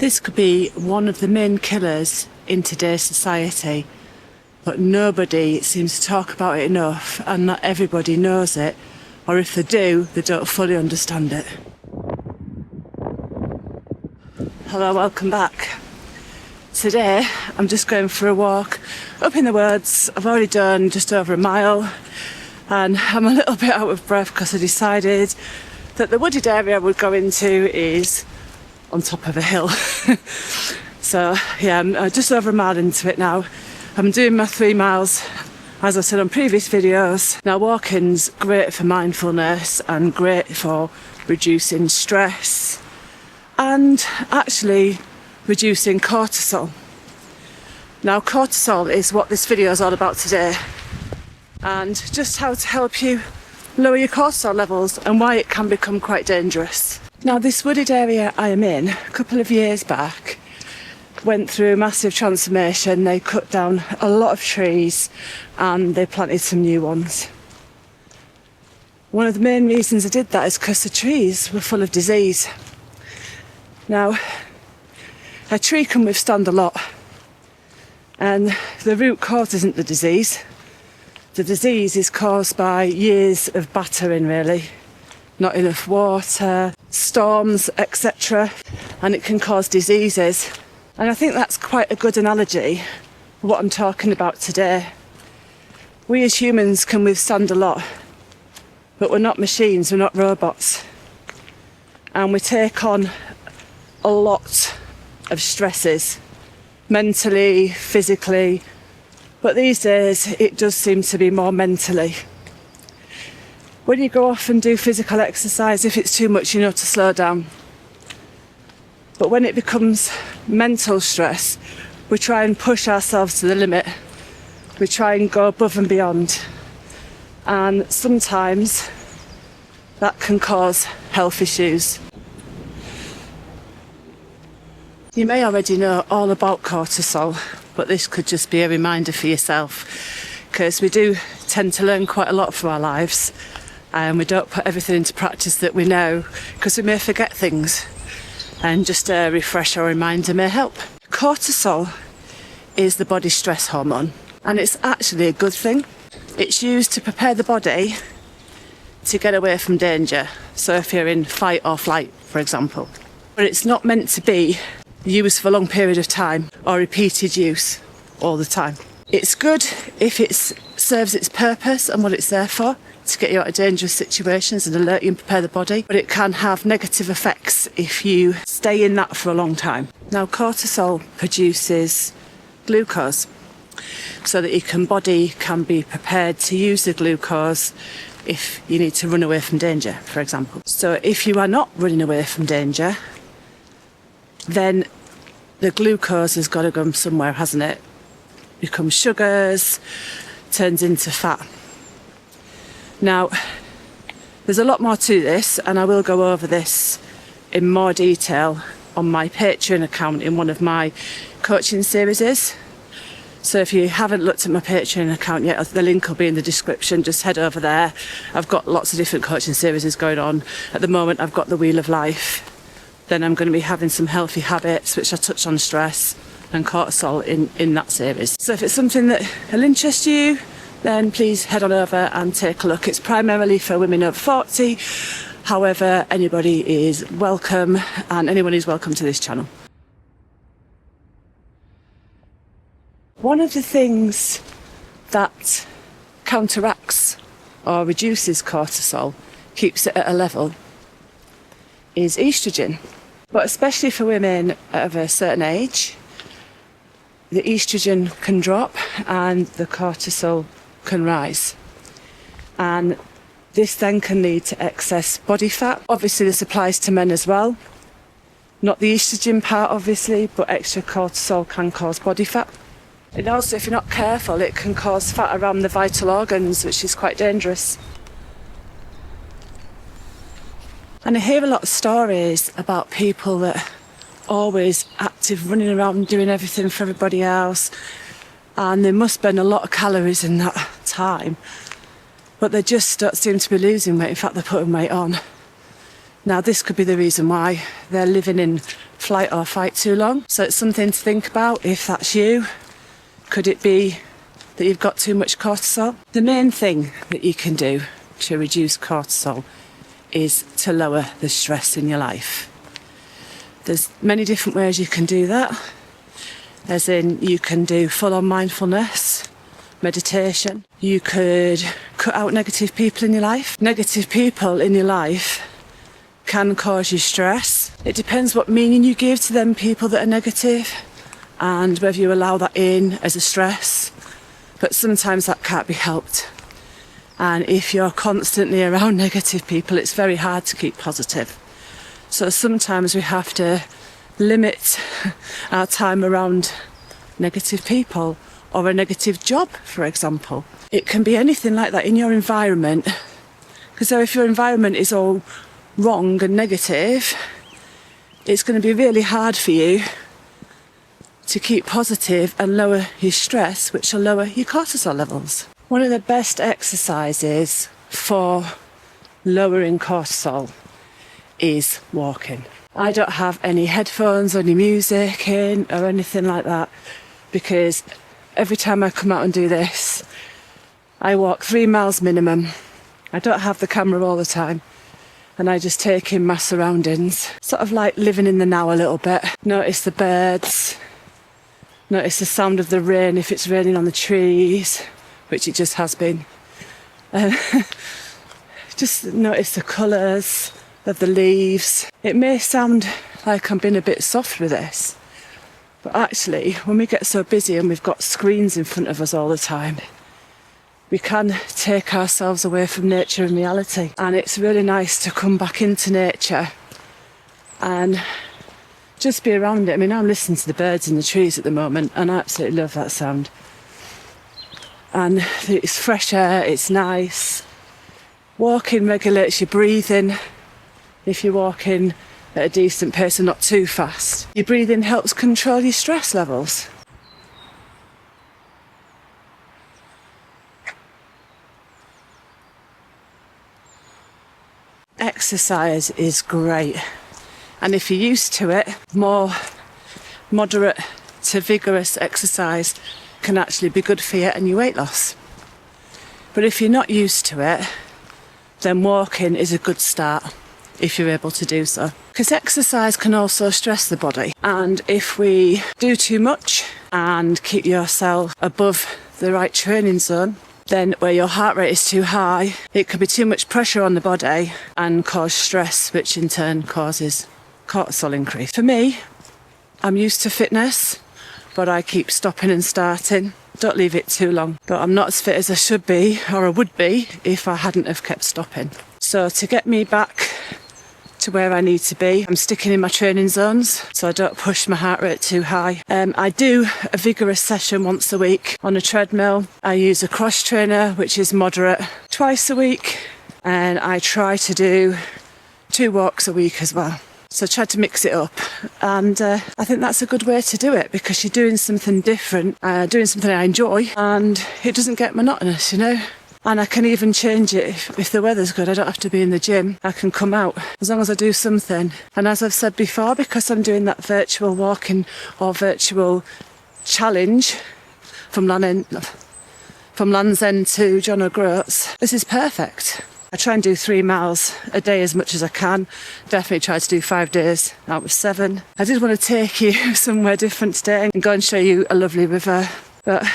This could be one of the main killers in today's society, but nobody seems to talk about it enough, and not everybody knows it, or if they do, they don't fully understand it. Hello, welcome back. Today I'm just going for a walk up in the woods. I've already done just over a mile and I'm a little bit out of breath because I decided that the wooded area I would go into is on top of a hill. So yeah, I'm just over a mile into it now. I'm doing my 3 miles, as I said on previous videos. Now walking's great for mindfulness and great for reducing stress and actually reducing cortisol. Now cortisol is what this video is all about today, and just how to help you lower your cortisol levels and why it can become quite dangerous. Now this wooded area I am in, a couple of years back, went through a massive transformation. They cut down a lot of trees and they planted some new ones. One of the main reasons I did that is because the trees were full of disease. Now, a tree can withstand a lot, and the root cause isn't the disease. The disease is caused by years of battering, really. Not enough water, storms, etc. And it can cause diseases. And I think that's quite a good analogy for what I'm talking about today. We as humans can withstand a lot, but we're not machines, we're not robots. And we take on a lot of stresses, mentally, physically, but these days it does seem to be more mentally. When you go off and do physical exercise, if it's too much, you know to slow down. But when it becomes mental stress, we try and push ourselves to the limit. We try and go above and beyond. And sometimes that can cause health issues. You may already know all about cortisol, but this could just be a reminder for yourself, because we do tend to learn quite a lot from our lives and we don't put everything into practice that we know because we may forget things, and just a refresher or reminder may help. Cortisol is the body's stress hormone, and it's actually a good thing. It's used to prepare the body to get away from danger, so if you're in fight or flight, for example. But it's not meant to be used for a long period of time or repeated use all the time. It's good if it serves its purpose and what it's there for, to get you out of dangerous situations and alert you and prepare the body, but it can have negative effects if you stay in that for a long time. Now cortisol produces glucose so that your body can be prepared to use the glucose if you need to run away from danger, for example. So if you are not running away from danger, then the glucose has got to go somewhere, hasn't it? Becomes sugars, turns into fat. Now, there's a lot more to this, and I will go over this in more detail on my Patreon account in one of my coaching series. So if you haven't looked at my Patreon account yet, the link will be in the description. Just head over there. I've got lots of different coaching series going on. At the moment, I've got the Wheel of Life. Then I'm going to be having some healthy habits, which I touch on stress and cortisol in that series. So if it's something that will interest you, then please head on over and take a look. It's primarily for women over 40. However, anybody is welcome, and anyone is welcome to this channel. One of the things that counteracts or reduces cortisol, keeps it at a level, is estrogen. But especially for women of a certain age, the estrogen can drop and the cortisol can rise. And this then can lead to excess body fat. Obviously this applies to men as well. Not the estrogen part obviously, but extra cortisol can cause body fat. And also if you're not careful, it can cause fat around the vital organs, which is quite dangerous. And I hear a lot of stories about people that are always active, running around doing everything for everybody else, and they must burn a lot of calories in that time, but they just don't seem to be losing weight. In fact, they're putting weight on. Now this could be the reason why. They're living in flight or fight too long. So it's something to think about if that's you. Could it be that you've got too much cortisol? The main thing that you can do to reduce cortisol is to lower the stress in your life. There's many different ways you can do that, as in you can do full-on mindfulness, meditation. You could cut out negative people in your life. Negative people in your life can cause you stress. It depends what meaning you give to them people that are negative and whether you allow that in as a stress. But sometimes that can't be helped. And if you're constantly around negative people, it's very hard to keep positive. So sometimes we have to limit our time around negative people or a negative job, for example. It can be anything like that in your environment. Because if your environment is all wrong and negative, it's going to be really hard for you to keep positive and lower your stress, which will lower your cortisol levels. One of the best exercises for lowering cortisol is walking. I don't have any headphones or any music in or anything like that, because every time I come out and do this, I walk 3 miles minimum. I don't have the camera all the time, and I just take in my surroundings. Sort of like living in the now a little bit. Notice the birds, notice the sound of the rain if it's raining on the trees, which it just has been. Just notice the colours of the leaves. It may sound like I'm being a bit soft with this, but actually when we get so busy and we've got screens in front of us all the time, we can take ourselves away from nature and reality. And it's really nice to come back into nature and just be around it. I mean, I'm listening to the birds in the trees at the moment and I absolutely love that sound. And it's fresh air, it's nice. Walking regulates your breathing. If you're walking at a decent pace and not too fast, your breathing helps control your stress levels. Exercise is great, and if you're used to it, more moderate to vigorous exercise can actually be good for you and your weight loss. But if you're not used to it, then walking is a good start if you're able to do so. Because exercise can also stress the body, and if we do too much and keep yourself above the right training zone, then where your heart rate is too high, it could be too much pressure on the body and cause stress, which in turn causes cortisol increase. For me, I'm used to fitness, but I keep stopping and starting. Don't leave it too long. But I'm not as fit as I should be, or I would be, if I hadn't have kept stopping. So to get me back to where I need to be, I'm sticking in my training zones so I don't push my heart rate too high. I do a vigorous session once a week on a treadmill. I use a cross trainer, which is moderate, twice a week, and I try to do 2 walks a week as well. So I try to mix it up, and I think that's a good way to do it, because you're doing something different, doing something I enjoy, and it doesn't get monotonous, you know. And I can even change it if the weather's good. I don't have to be in the gym. I can come out as long as I do something. And as I've said before, because I'm doing that virtual walking or virtual challenge from Land's End to John O'Groats, this is perfect. I try and do 3 miles a day as much as I can. Definitely try to do 5 days out of 7. I did want to take you somewhere different today and go and show you a lovely river, but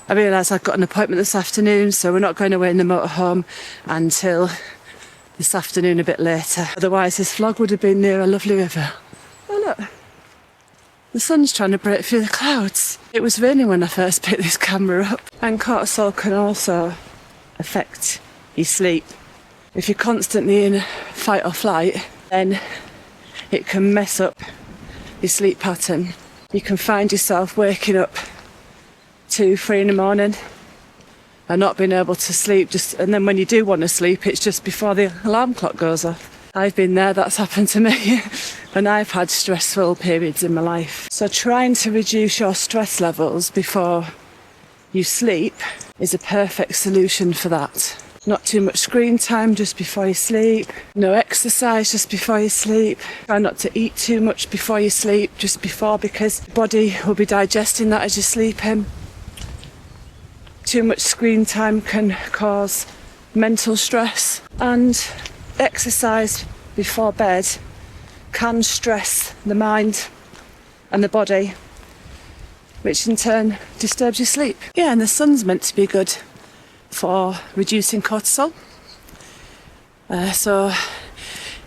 I realised I've got an appointment this afternoon, so we're not going away in the motorhome until this afternoon a bit later. Otherwise this vlog would have been near a lovely river. Oh look, the sun's trying to break through the clouds. It was raining when I first picked this camera up. And cortisol can also affect your sleep. If you're constantly in fight or flight, then it can mess up your sleep pattern. You can find yourself waking up 2, 3 in the morning and not being able to sleep, and then when you do want to sleep, it's just before the alarm clock goes off. I've been there, that's happened to me, and I've had stressful periods in my life. So trying to reduce your stress levels before you sleep is a perfect solution for that. Not too much screen time just before you sleep. No exercise just before you sleep. Try not to eat too much before you sleep, just before, because the body will be digesting that as you're sleeping. Too much screen time can cause mental stress, and exercise before bed can stress the mind and the body, which in turn disturbs your sleep. Yeah, and the sun's meant to be good for reducing cortisol. So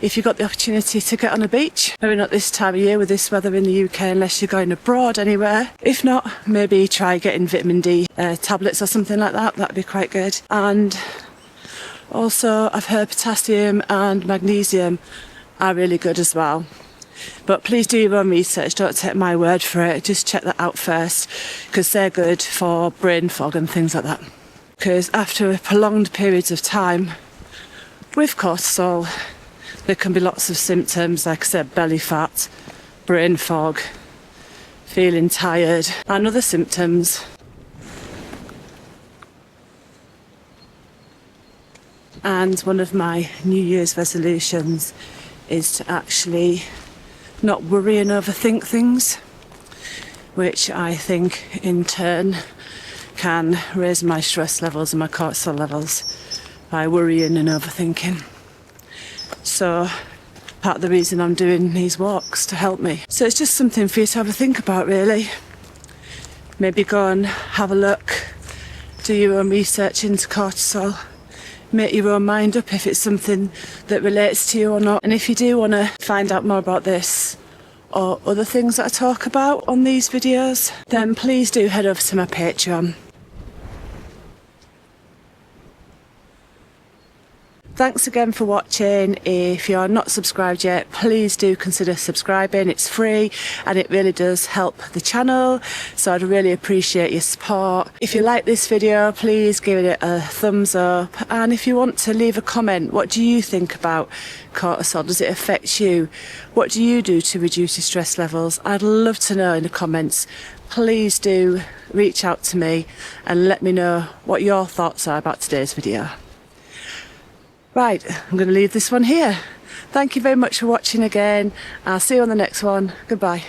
if you've got the opportunity to get on a beach, maybe not this time of year with this weather in the UK unless you're going abroad anywhere. If not, maybe try getting vitamin D tablets or something like that. That'd be quite good. And also I've heard potassium and magnesium are really good as well. But please do your own research, don't take my word for it, just check that out first, because they're good for brain fog and things like that. Because after prolonged periods of time with cortisol, there can be lots of symptoms, like I said, belly fat, brain fog, feeling tired, and other symptoms. And one of my New Year's resolutions is to actually not worry and overthink things, which I think in turn can raise my stress levels and my cortisol levels by worrying and overthinking. So part of the reason I'm doing these walks to help me. So it's just something for you to have a think about, really. Maybe go and have a look, do your own research into cortisol, make your own mind up if it's something that relates to you or not. And if you do want to find out more about this or other things that I talk about on these videos, then please do head over to my Patreon. Thanks again for watching. If you're not subscribed yet, please do consider subscribing. It's free and it really does help the channel, so I'd really appreciate your support. If you like this video, please give it a thumbs up, and if you want to leave a comment, what do you think about cortisol? Does it affect you? What do you do to reduce your stress levels? I'd love to know in the comments. Please do reach out to me and let me know what your thoughts are about today's video. Right, I'm going to leave this one here. Thank you very much for watching again. I'll see you on the next one. Goodbye.